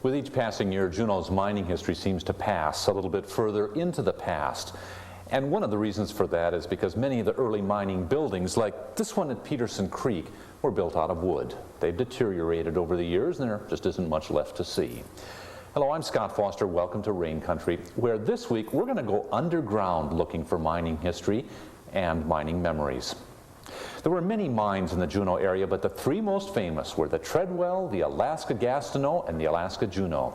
With each passing year, Juneau's mining history seems to pass a little bit further into the past. And one of the reasons for that is because many of the early mining buildings, like this one at Peterson Creek, were built out of wood. They've deteriorated over the years, and there just isn't much left to see. Hello, I'm Scott Foster. Welcome to Rain Country, where this week we're going to go underground looking for mining history and mining memories. There were many mines in the Juneau area, but the three most famous were the Treadwell, the Alaska Gastineau, and the Alaska Juneau.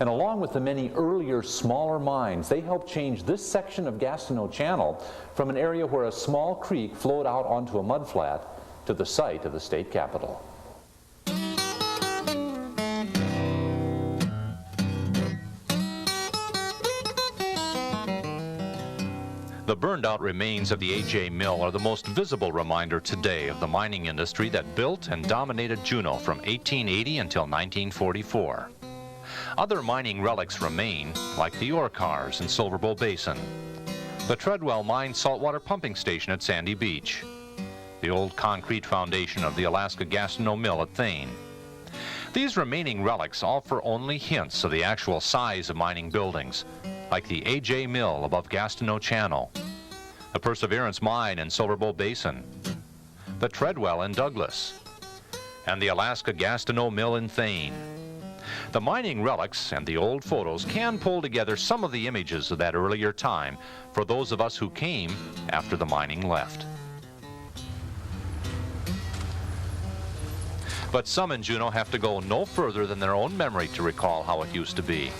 And along with the many earlier smaller mines, they helped change this section of Gastineau Channel from an area where a small creek flowed out onto a mudflat to the site of the state capitol. The burned-out remains of the A.J. Mill are the most visible reminder today of the mining industry that built and dominated Juneau from 1880 until 1944. Other mining relics remain, like the ore cars in Silver Bowl Basin, the Treadwell Mine saltwater pumping station at Sandy Beach, the old concrete foundation of the Alaska Gastineau Mill at Thane. These remaining relics offer only hints of the actual size of mining buildings, like the A.J. Mill above Gastineau Channel, the Perseverance Mine in Silver Bowl Basin, the Treadwell in Douglas, and the Alaska Gastineau Mill in Thane. The mining relics and the old photos can pull together some of the images of that earlier time for those of us who came after the mining left. But some in Juneau have to go no further than their own memory to recall how it used to be.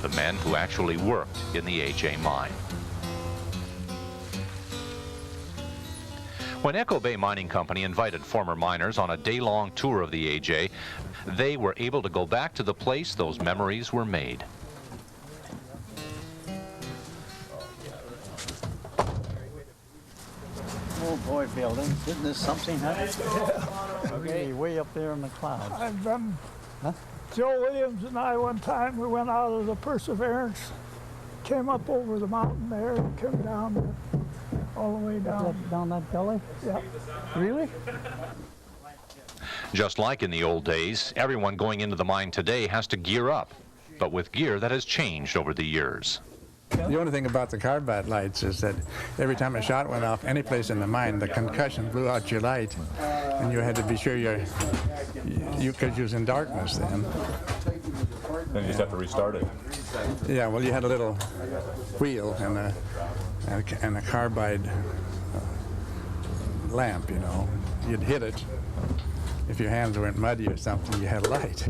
The men who actually worked in the A.J. mine. When Echo Bay Mining Company invited former miners on a day-long tour of the A.J., they were able to go back to the place those memories were made. Oh boy, building. Isn't this something, huh? Yeah. Okay, way up there in the clouds. I've been, Huh? Joe Williams and I one time, we went out of the Perseverance, came up over the mountain there, and came down all the way down. Down that gully? Yeah. Really? Just like in the old days, everyone going into the mine today has to gear up, but with gear that has changed over the years. The only thing about the carbide lights is that every time a shot went off any place in the mine, the concussion blew out your light, and you had to be sure because you was in darkness then. Then you just have to restart it. Yeah, well, you had a little wheel and a carbide lamp, you know. You'd hit it. If your hands weren't muddy or something, you had a light.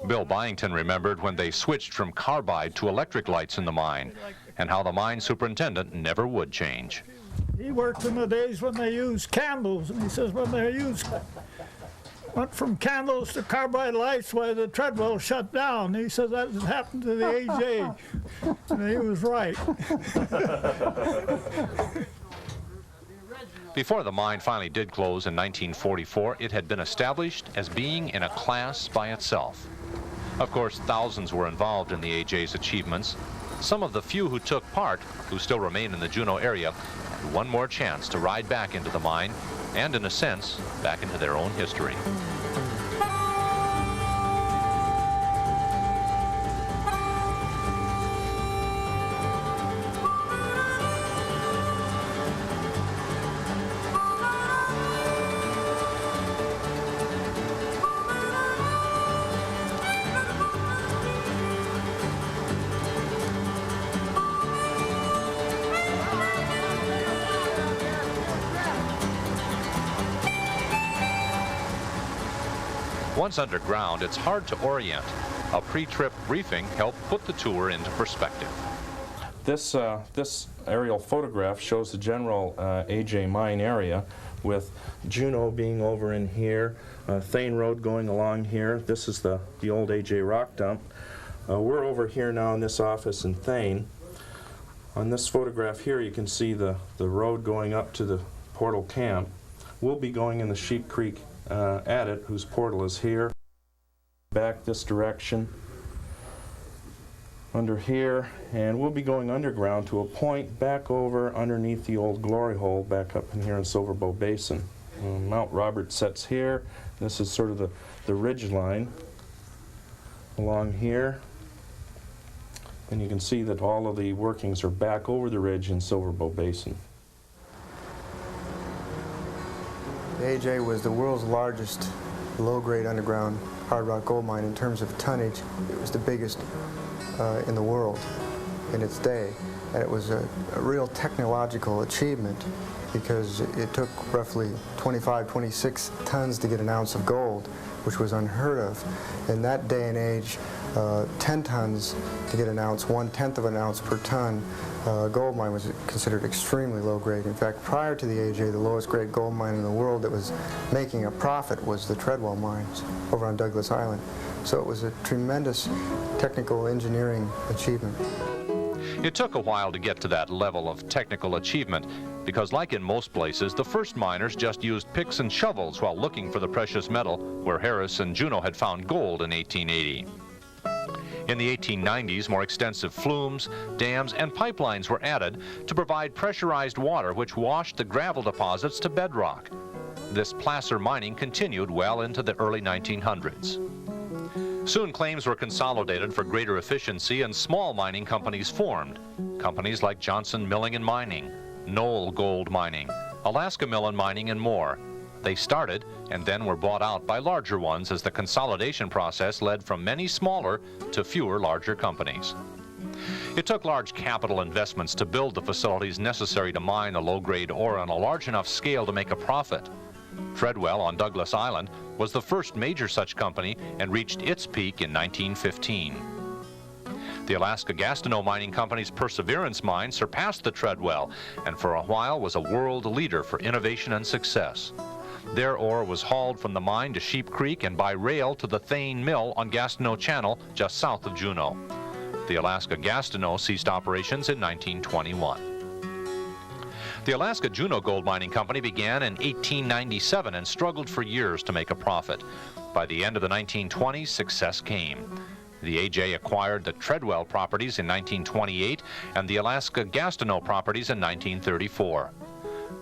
Bill Byington remembered when they switched from carbide to electric lights in the mine, and how the mine superintendent never would change. He worked in the days when they used candles, and he says when they went from candles to carbide lights, why the Treadwell shut down. He says that happened to the A.J. And he was right. Before the mine finally did close in 1944, it had been established as being in a class by itself. Of course, thousands were involved in the A.J.'s achievements. Some of the few who took part, who still remain in the Juneau area, had one more chance to ride back into the mine and, in a sense, back into their own history. Once underground, it's hard to orient. A pre-trip briefing helped put the tour into perspective. This aerial photograph shows the general A.J. mine area, with Juneau being over in here, Thane Road going along here. This is the old A.J. rock dump. We're over here now in this office in Thane. On this photograph here, you can see the road going up to the portal camp. We'll be going in the Sheep Creek at it, whose portal is here. Back this direction, under here, and we'll be going underground to a point back over underneath the old glory hole back up in here in Silver Bowl Basin. Mount Robert sets here. This is sort of the ridge line. along here. And you can see that all of the workings are back over the ridge in Silverbow Basin. The AJ was the world's largest low-grade underground hard rock gold mine in terms of tonnage. It was the biggest in the world in its day. And it was a real technological achievement because it took roughly 25, 26 tons to get an ounce of gold, which was unheard of. In that day and age, 10 tons to get an ounce, 1/10 of an ounce per ton, gold mine was considered extremely low grade. In fact, prior to the AJ, the lowest grade gold mine in the world that was making a profit was the Treadwell mines over on Douglas Island. So it was a tremendous technical engineering achievement. It took a while to get to that level of technical achievement because, like in most places, the first miners just used picks and shovels while looking for the precious metal, where Harris and Juneau had found gold in 1880. In the 1890s, more extensive flumes, dams, and pipelines were added to provide pressurized water which washed the gravel deposits to bedrock. This placer mining continued well into the early 1900s. Soon claims were consolidated for greater efficiency and small mining companies formed. Companies like Johnson Milling and Mining, Knoll Gold Mining, Alaska Mill and Mining, and more. They started and then were bought out by larger ones as the consolidation process led from many smaller to fewer larger companies. It took large capital investments to build the facilities necessary to mine a low-grade ore on a large enough scale to make a profit. Treadwell on Douglas Island was the first major such company and reached its peak in 1915. The Alaska Gastineau Mining Company's Perseverance mine surpassed the Treadwell and for a while was a world leader for innovation and success. Their ore was hauled from the mine to Sheep Creek and by rail to the Thane Mill on Gastineau Channel just south of Juneau. The Alaska Gastineau ceased operations in 1921. The Alaska Juneau Gold Mining Company began in 1897 and struggled for years to make a profit. By the end of the 1920s, success came. The AJ acquired the Treadwell properties in 1928 and the Alaska Gastineau properties in 1934.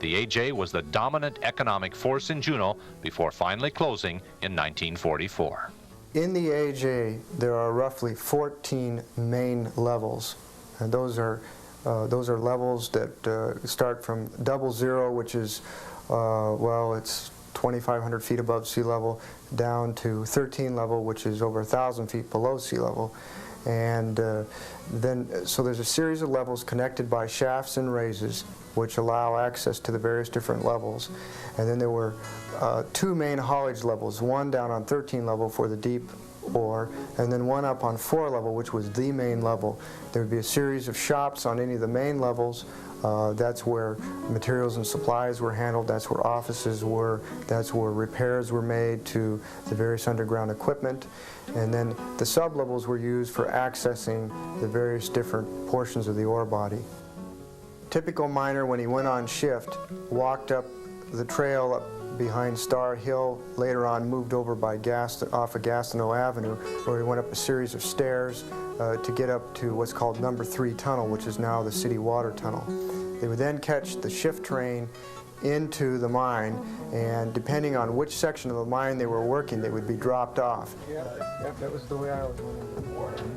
The AJ was the dominant economic force in Juneau before finally closing in 1944. In the AJ, there are roughly 14 main levels, and those are levels that start from 00, which is, well, it's 2,500 feet above sea level, down to 13 level, which is over 1,000 feet below sea level. And so there's a series of levels connected by shafts and raises, which allow access to the various different levels. And then there were two main haulage levels, one down on 13 level for the deep ore, and then one up on 4 level, which was the main level. There would be a series of shops on any of the main levels. That's where materials and supplies were handled, that's where offices were, that's where repairs were made to the various underground equipment. And then the sub-levels were used for accessing the various different portions of the ore body. Typical miner, when he went on shift, walked up the trail up behind Star Hill, later on moved over by off of Gastineau Avenue, where he went up a series of stairs to get up to what's called number 3 tunnel, which is now the city water tunnel. They would then catch the shift train into the mine, and depending on which section of the mine they were working, they would be dropped off. Yep, that was the way I was wondering.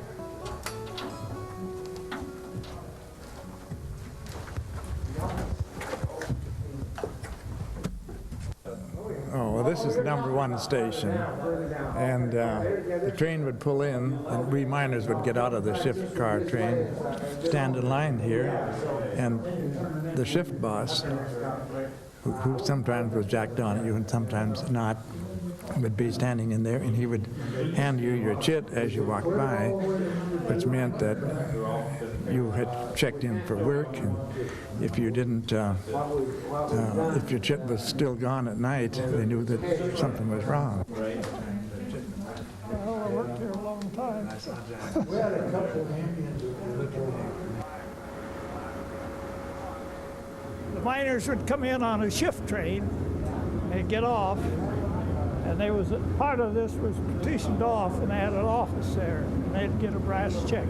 Oh, well, this is the number 1 station, and the train would pull in, and we miners would get out of the shift car train, stand in line here, and the shift boss, who sometimes was Jack Donahue and sometimes not, would be standing in there, and he would hand you your chit as you walked by, which meant that you had checked in for work, and if you didn't, if your chit was still gone at night, they knew that something was wrong. Well, I worked here a long time. The miners would come in on a shift train, they'd get off, and there was part of this was partitioned off, and they had an office there, and they'd get a brass check.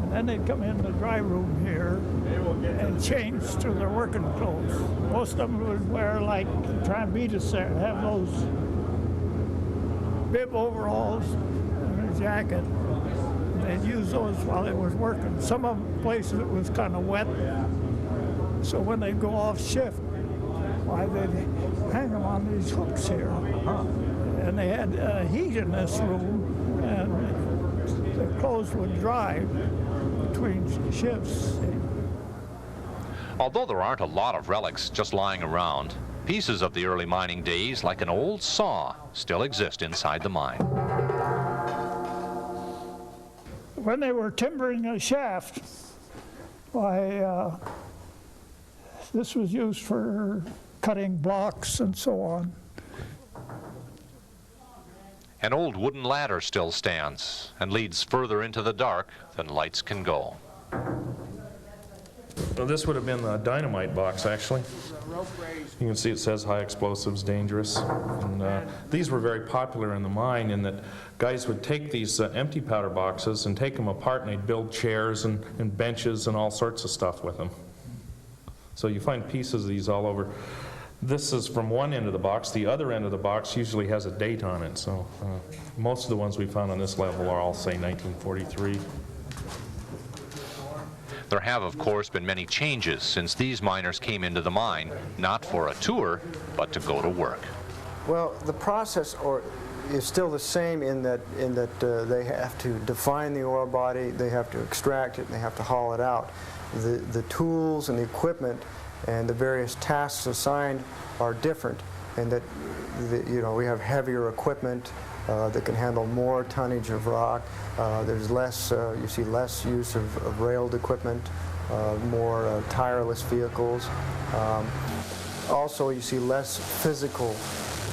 And then they'd come in the dry room here and change to their working clothes. Most of them would wear, like, try and beat us there, have those bib overalls, jacket. They'd use those while they was working. Some of the places it was kind of wet, so when they'd go off shift, why they'd hang them on these hooks here. And they had heat in this room, and the clothes would dry between shifts. Although there aren't a lot of relics just lying around, pieces of the early mining days, like an old saw, still exist inside the mine. When they were timbering a shaft, why this was used for cutting blocks and so on. An old wooden ladder still stands and leads further into the dark than lights can go. Well, this would have been the dynamite box, actually. You can see it says high explosives, dangerous. And these were very popular in the mine in that guys would take these empty powder boxes and take them apart, and they'd build chairs and benches and all sorts of stuff with them. So you find pieces of these all over. This is from one end of the box. The other end of the box usually has a date on it. So most of the ones we found on this level are all, say, 1943. There have, of course, been many changes since these miners came into the mine, not for a tour, but to go to work. Well, the process is still the same in that they have to define the ore body, they have to extract it, and they have to haul it out. The tools and the equipment and the various tasks assigned are different, and that we have heavier equipment that can handle more tonnage of rock. There's less, you see less use of railed equipment, more tireless vehicles. Also, you see less physical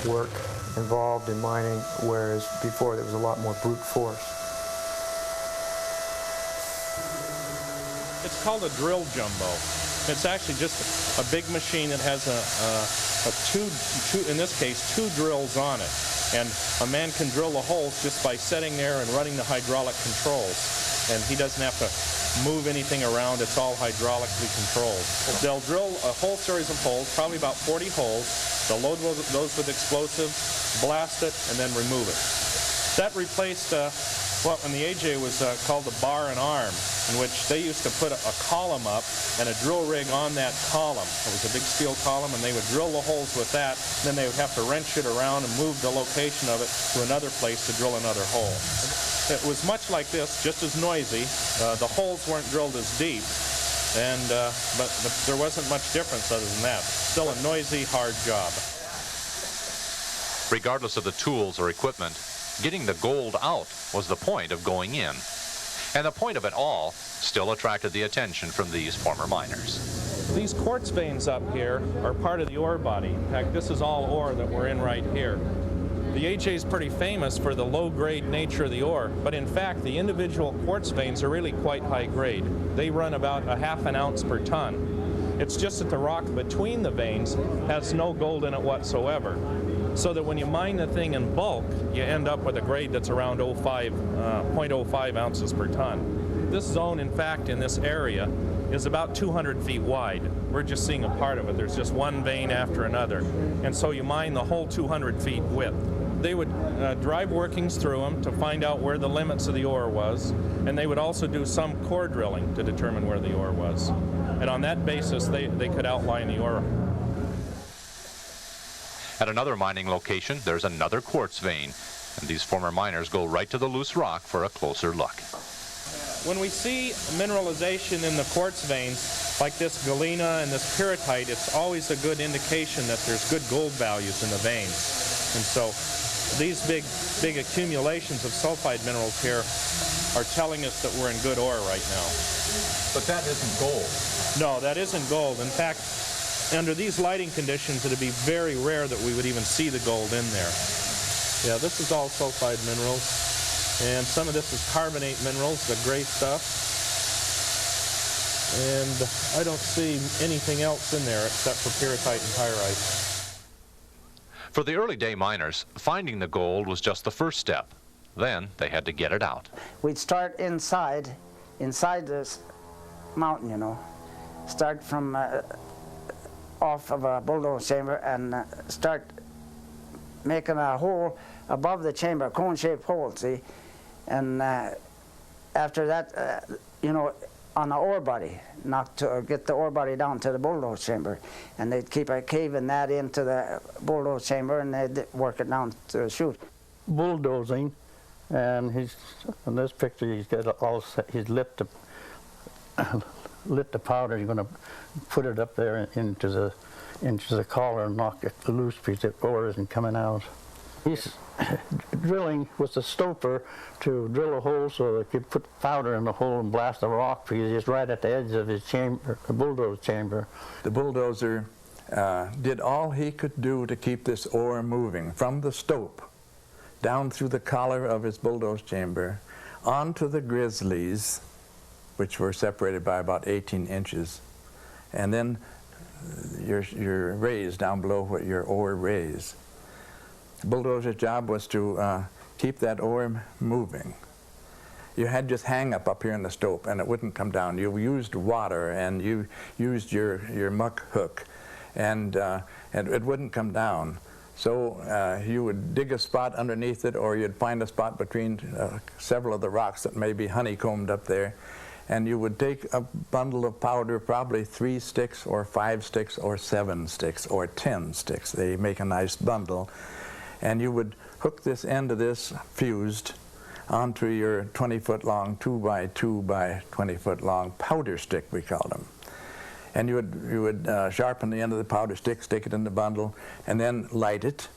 work involved in mining, whereas before there was a lot more brute force. It's called a drill jumbo. It's actually just a big machine that has in this case, two drills on it. And a man can drill the holes just by sitting there and running the hydraulic controls. And he doesn't have to move anything around. It's all hydraulically controlled. They'll drill a whole series of holes, probably about 40 holes. They'll load those with explosives, blast it, and then remove it. That replaced what in the AJ was called the bar and arm, in which they used to put a column up and a drill rig on that column. It was a big steel column, and they would drill the holes with that. Then they would have to wrench it around and move the location of it to another place to drill another hole. It was much like this, just as noisy. The holes weren't drilled as deep, and but there wasn't much difference other than that. Still a noisy, hard job. Regardless of the tools or equipment, getting the gold out was the point of going in. And the point of it all still attracted the attention from these former miners. These quartz veins up here are part of the ore body. In fact, this is all ore that we're in right here. The AJ is pretty famous for the low-grade nature of the ore, but in fact, the individual quartz veins are really quite high-grade. They run about a ½ an ounce per ton. It's just that the rock between the veins has no gold in it whatsoever. So that when you mine the thing in bulk, you end up with a grade that's around 0.05 ounces per ton. This zone, in fact, in this area, is about 200 feet wide. We're just seeing a part of it. There's just one vein after another. And so you mine the whole 200 feet width. They would drive workings through them to find out where the limits of the ore was, and they would also do some core drilling to determine where the ore was. And on that basis, they could outline the ore. At another mining location, there's another quartz vein, and these former miners go right to the loose rock for a closer look. When we see mineralization in the quartz veins, like this galena and this pyrrhotite, it's always a good indication that there's good gold values in the veins. And so these big accumulations of sulfide minerals here are telling us that we're in good ore right now. But that isn't gold. No, that isn't gold. In fact, under these lighting conditions, it would be very rare that we would even see the gold in there. Yeah, this is all sulfide minerals. And some of this is carbonate minerals, the gray stuff. And I don't see anything else in there except for pyrrhotite and pyrite. For the early day miners, finding the gold was just the first step. Then they had to get it out. We'd start inside this mountain, you know. Start from off of a bulldoze chamber and start making a hole above the chamber, a cone-shaped hole, see? And after that, you know, on the ore body, not to get the ore body down to the bulldoze chamber. And they'd keep caving that into the bulldoze chamber, and they'd work it down to the chute. Bulldozing, and he's in this picture. He's got all he's lit the powder. He's going to put it up there into the collar and knock it loose because the ore isn't coming out. He's drilling with the stoper to drill a hole so they could put powder in the hole and blast the rock because he's right at the edge of his chamber, the bulldoze chamber. The bulldozer did all he could do to keep this ore moving from the stope down through the collar of his bulldoze chamber onto the grizzlies, which were separated by about 18 inches, and then your raise down below what your ore raise. The bulldozer's job was to keep that ore moving. You had just hang up here in the stope and it wouldn't come down. You used water and you used your muck hook and it wouldn't come down. So you would dig a spot underneath it, or you'd find a spot between several of the rocks that may be honeycombed up there, and you would take a bundle of powder, probably 3 sticks or 5 sticks or 7 sticks or 10 sticks. They make a nice bundle. And you would hook this end of this fused onto your 20-foot long 2x2 by 20-foot long powder stick, we called them. And you would sharpen the end of the powder stick, stick it in the bundle, and then light it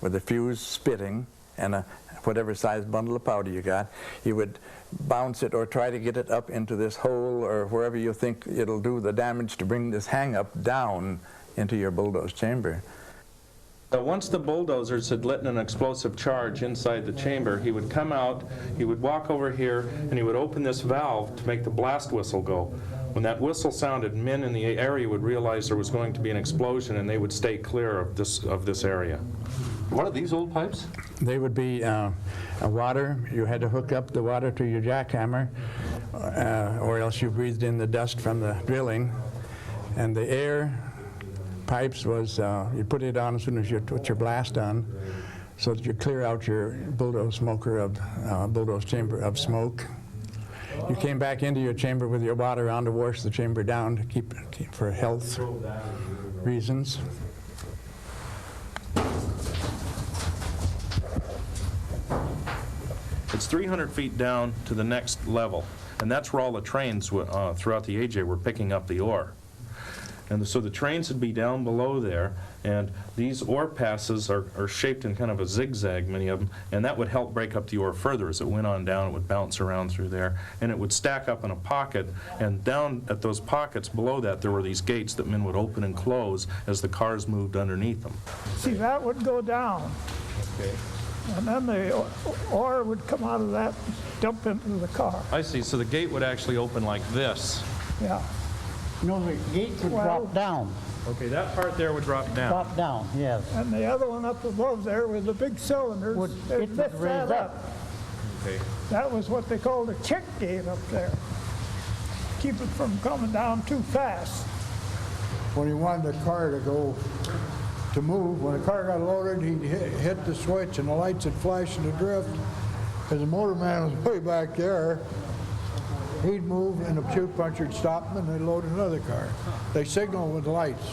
with the fuse spitting and whatever size bundle of powder you got. You would bounce it or try to get it up into this hole or wherever you think it'll do the damage to bring this hang-up down into your bulldoze chamber. Once the bulldozers had lit an explosive charge inside the chamber, he would come out, he would walk over here, and he would open this valve to make the blast whistle go. When that whistle sounded, men in the area would realize there was going to be an explosion, and they would stay clear of this area. What are these old pipes? They would be water. You had to hook up the water to your jackhammer, or else you breathed in the dust from the drilling. And the air pipes was, you put it on as soon as you put your blast on, so that you clear out your bulldoze chamber of smoke. You came back into your chamber with your water on to wash the chamber down to keep for health reasons. It's 300 feet down to the next level, and that's where all the trains throughout the AJ were picking up the ore. And so the trains would be down below there, and these ore passes are shaped in kind of a zigzag, many of them, and that would help break up the ore further. As it went on down, it would bounce around through there, and it would stack up in a pocket, and down at those pockets below that, there were these gates that men would open and close as the cars moved underneath them. See, that would go down. Okay. And then the ore would come out of that, dump into the car. I see. So the gate would actually open like this. Yeah. No, the gate would drop down. Okay, that part there would drop down. Drop down, yes. And the other one up above there with the big cylinders, It it would lift raise that up. up. Okay. That was what they called a check gate up there. Keep it from coming down too fast. When he wanted the car to move, when the car got loaded, he'd hit the switch and the lights would flash and drift. Because the motor man was way back there. He'd move and the chute puncher would stop him and they'd load another car. They signal with lights.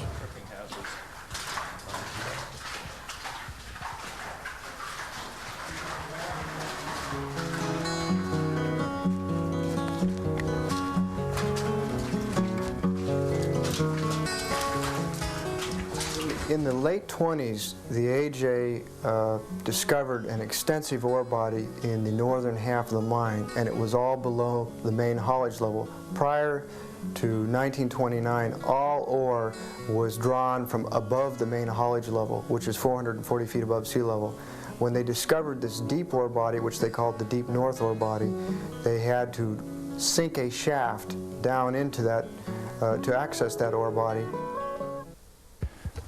In the late 20s, the AJ discovered an extensive ore body in the northern half of the mine, and it was all below the main haulage level. Prior to 1929, all ore was drawn from above the main haulage level, which is 440 feet above sea level. When they discovered this deep ore body, which they called the Deep North ore body, they had to sink a shaft down into that to access that ore body.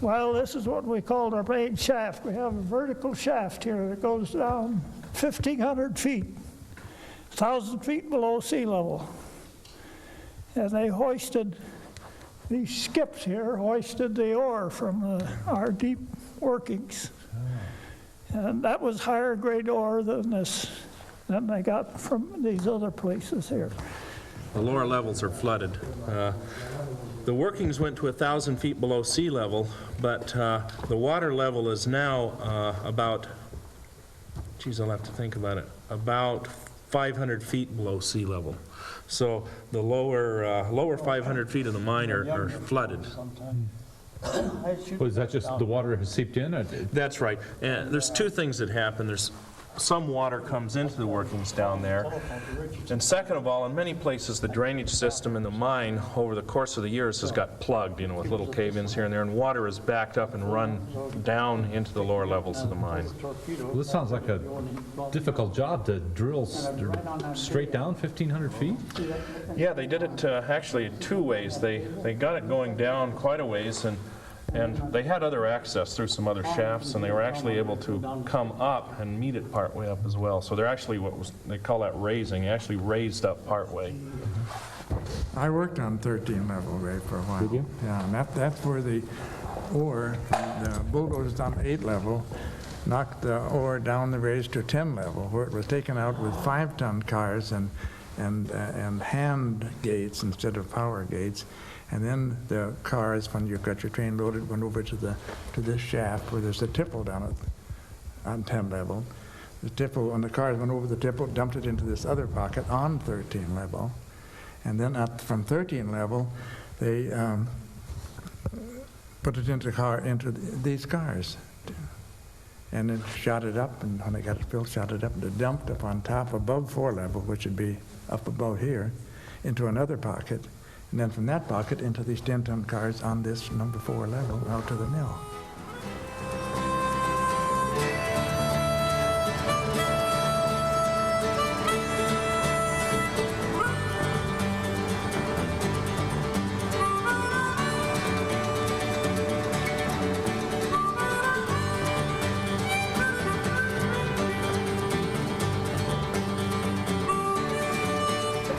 Well, this is what we called our main shaft. We have a vertical shaft here that goes down 1,500 feet, 1,000 feet below sea level. And they hoisted, these skips here hoisted the ore from our deep workings. And that was higher grade ore than this than they got from these other places here. The lower levels are flooded. The workings went to 1,000 feet below sea level, but the water level is now about, geez, I'll have to think about it, about 500 feet below sea level. So the lower 500 feet of the mine are flooded. Was that just the water has seeped in? That's right. And there's two things that happen. There's some water comes into the workings down there. And second of all, in many places, the drainage system in the mine over the course of the years has got plugged, you know, with little cave-ins here and there, and water is backed up and run down into the lower levels of the mine. Well, this sounds like a difficult job to drill straight down 1,500 feet? Yeah, they did it actually two ways. They got it going down quite a ways, and they had other access through some other shafts, and they were actually able to come up and meet it part way up as well. So they're actually they call that raising, actually raised up part way. I worked on 13 level, Ray, for a while. Did you? Yeah, and that's where the ore, the bulldozed on 8 level, knocked the ore down the raise to 10 level, where it was taken out with 5-ton cars and hand gates instead of power gates. And then the cars, when you got your train loaded, went over to this shaft where there's a tipple down on 10 level. The tipple, when the cars went over the tipple, dumped it into this other pocket on 13 level. And then from 13 level, they put it into these cars. And then shot it up, and when they got it filled, shot it up, and it dumped up on top above 4 level, which would be up above here, into another pocket. And then from that pocket into these 10-ton cars on this number 4 level out to the mill.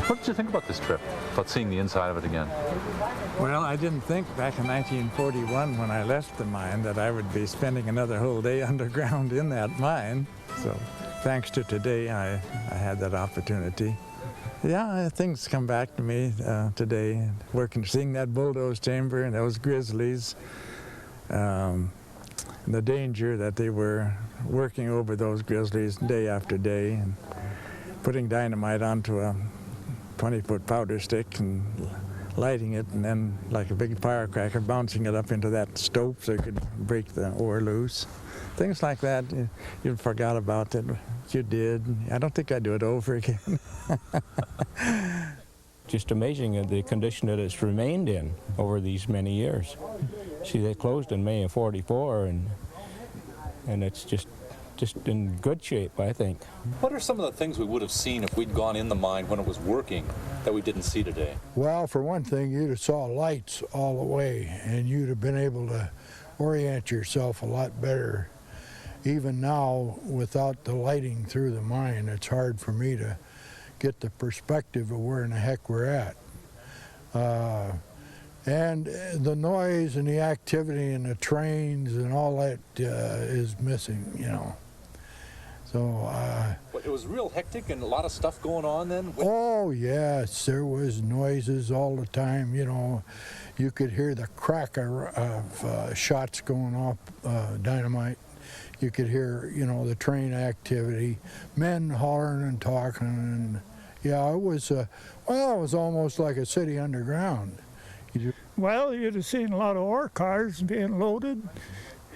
What did you think about this trip, about seeing the inside of it again? Well, I didn't think back in 1941 when I left the mine that I would be spending another whole day underground in that mine. So thanks to today, I had that opportunity. Yeah, things come back to me today, seeing that bulldoze chamber and those grizzlies, and the danger that they were working over those grizzlies day after day, and putting dynamite onto a 20-foot powder stick and lighting it, and then like a big firecracker bouncing it up into that stove so it could break the ore loose. Things like that you forgot about that you did. I don't think I'd do it over again. Just amazing the condition that it's remained in over these many years. See, they closed in May of '44, and it's just in good shape, I think. What are some of the things we would have seen if we'd gone in the mine when it was working that we didn't see today? Well, for one thing, you'd have saw lights all the way, and you'd have been able to orient yourself a lot better. Even now, without the lighting through the mine, it's hard for me to get the perspective of where in the heck we're at. And the noise and the activity and the trains and all that is missing, you know. So, It was real hectic and a lot of stuff going on then? oh yes, there was noises all the time, you know. You could hear the crack of shots going off dynamite. You could hear, you know, the train activity, men hollering and talking, and yeah, it was, well, it was almost like a city underground. Well, you'd have seen a lot of ore cars being loaded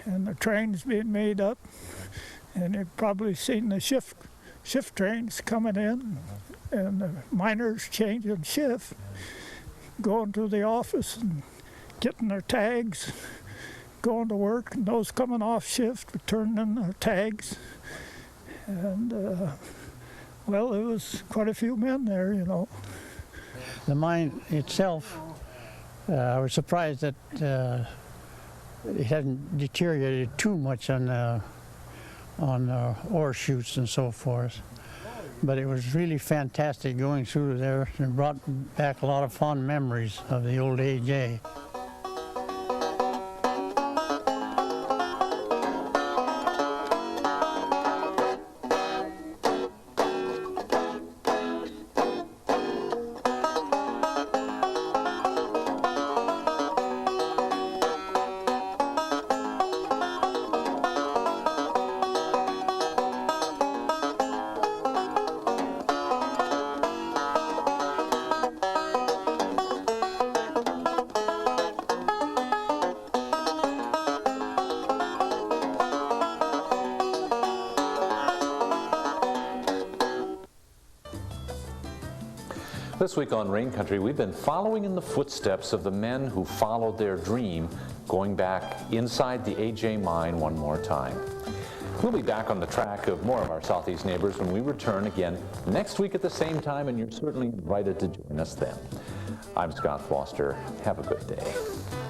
and the trains being made up, and you'd probably seen the shift trains coming in and the miners changing shift, going to the office and getting their tags, going to work, and those coming off shift would turn in their tags. And, well, there was quite a few men there, you know. The mine itself, I was surprised that it hadn't deteriorated too much on ore chutes and so forth. But it was really fantastic going through there, and brought back a lot of fond memories of the old AJ. This week on Rain Country, we've been following in the footsteps of the men who followed their dream, going back inside the AJ mine one more time. We'll be back on the track of more of our Southeast neighbors when we return again next week at the same time, and you're certainly invited to join us then. I'm Scott Foster. Have a good day.